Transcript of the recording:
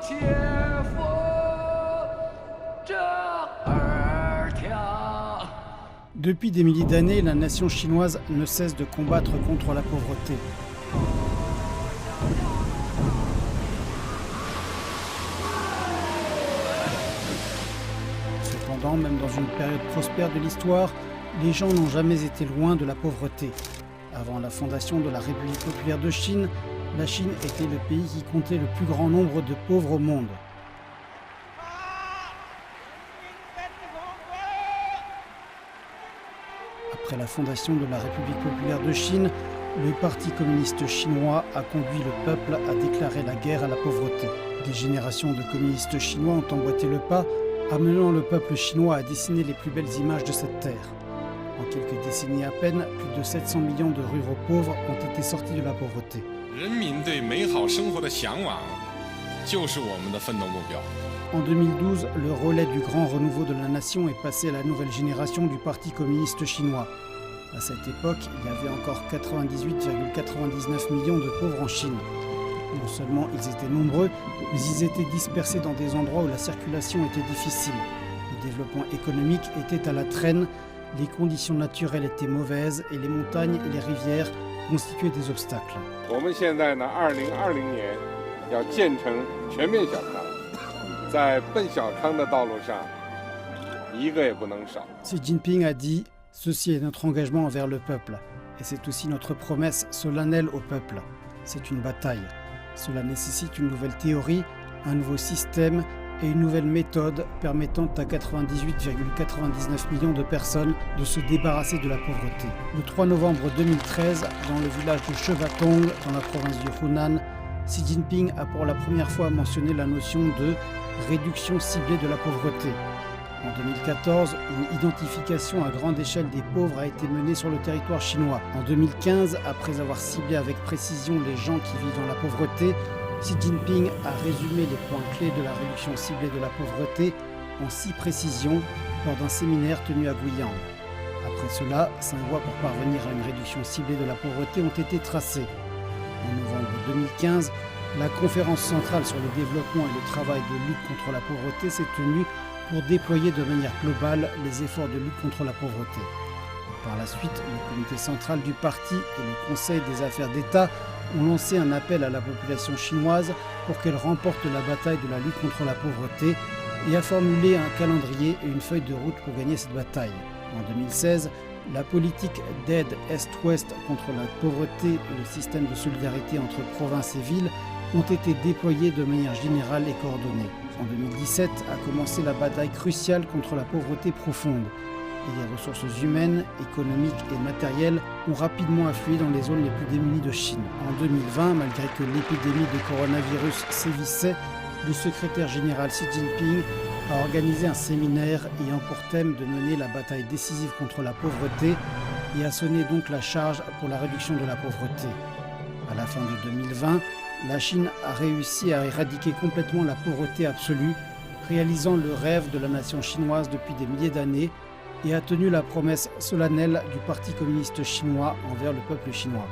切肤，这儿条。 Depuis des milliers d'années, la nation chinoise ne cesse de combattre contre la pauvreté. Cependant, même dans une période prospère de l'histoire, les gens n'ont jamais été loin de la pauvreté. Avant la fondation de la République populaire de Chine, la Chine était le pays qui comptait le plus grand nombre de pauvres au monde. Après la fondation de la République populaire de Chine, le Parti communiste chinois a conduit le peuple à déclarer la guerre à la pauvreté. Des générations de communistes chinois ont emboîté le pas, amenant le peuple chinois à dessiner les plus belles images de cette terre. En quelques décennies à peine, plus de 700 millions de ruraux pauvres ont été sortis de la pauvreté. 人民对美好生活的向往，就是我们的奋斗目标。 En 2012, le relais du grand renouveau de la nation est passé à la nouvelle génération du Parti communiste chinois. À cette époque, il y avait encore 98,99 millions de pauvres en Chine. Non seulement ils étaient nombreux, mais ils étaient dispersés dans des endroits où la circulation était difficile. Le développement économique était à la traîne, les conditions naturelles étaient mauvaises et les montagnes et les rivières constituaient des obstacles. 我们现在呢，2020年要建成全面小康，在奔小康的道路上，一个也不能少。 Xi Jinping a dit « Ceci est notre engagement envers le peuple, et c'est aussi notre promesse solennelle au peuple. C'est une bataille. Cela nécessite une nouvelle théorie, un nouveau système et une nouvelle méthode permettant à 98,99 millions de personnes de se débarrasser de la pauvreté. » Le 3 novembre 2013, dans le village de Shebatong, dans la province du Hunan, Xi Jinping a pour la première fois mentionné la notion de réduction ciblée de la pauvreté. En 2014, une identification à grande échelle des pauvres a été menée sur le territoire chinois. En 2015, après avoir ciblé avec précision les gens qui vivent dans la pauvreté, Xi Jinping a résumé les points clés de la réduction ciblée de la pauvreté en 6 précisions lors d'un séminaire tenu à Guiyang. Après cela, 5 voies pour parvenir à une réduction ciblée de la pauvreté ont été tracées. En novembre 2015, la conférence centrale sur le développement et le travail de lutte contre la pauvreté s'est tenue pour déployer de manière globale les efforts de lutte contre la pauvreté. Par la suite, le comité central du parti et le Conseil des affaires d'État ont lancé un appel à la population chinoise pour qu'elle remporte la bataille de la lutte contre la pauvreté et a formulé un calendrier et une feuille de route pour gagner cette bataille. En 2016, la politique d'aide Est-Ouest contre la pauvreté et le système de solidarité entre provinces et villes ont été déployés de manière générale et coordonnée. En 2017 a commencé la bataille cruciale contre la pauvreté profonde. Et les ressources humaines, économiques et matérielles ont rapidement afflué dans les zones les plus démunies de Chine. En 2020, malgré que l'épidémie de coronavirus sévissait, le secrétaire général Xi Jinping a organisé un séminaire ayant pour thème de mener la bataille décisive contre la pauvreté et a sonné donc la charge pour la réduction de la pauvreté. À la fin de 2020, la Chine a réussi à éradiquer complètement la pauvreté absolue, réalisant le rêve de la nation chinoise depuis des milliers d'années et a tenu la promesse solennelle du Parti communiste chinois envers le peuple chinois.